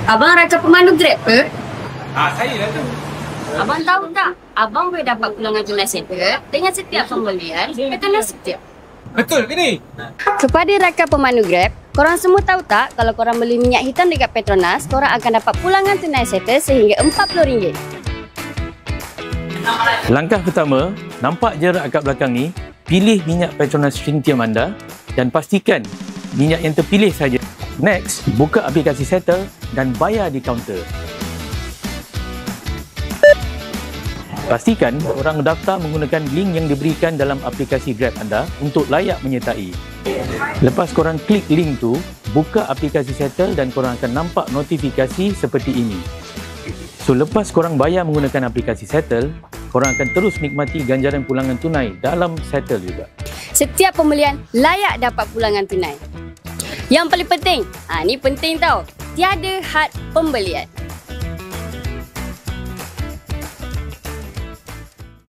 Abang rakan pemandu Grab ke? Saya lah tu. Abang tahu tak? Abang boleh dapat pulangan tunai settle dengan setiap pembelian Petronas setiap. Betul ke ni? Kepada rakan pemandu Grab, korang semua tahu tak kalau korang beli minyak hitam dekat Petronas, korang akan dapat pulangan tunai settle sehingga RM40. Langkah pertama, nampak jarak kat belakang ni, pilih minyak Petronas Shrintium anda dan pastikan minyak yang terpilih saja. Next, buka aplikasi Settle dan bayar di kaunter. Pastikan korang daftar menggunakan link yang diberikan dalam aplikasi Grab anda untuk layak menyertai. Lepas korang klik link tu, buka aplikasi Settle dan korang akan nampak notifikasi seperti ini. So, lepas korang bayar menggunakan aplikasi Settle, korang akan terus nikmati ganjaran pulangan tunai dalam Settle juga. Setiap pembelian layak dapat pulangan tunai. Yang paling penting, ni penting tau, tiada had pembelian.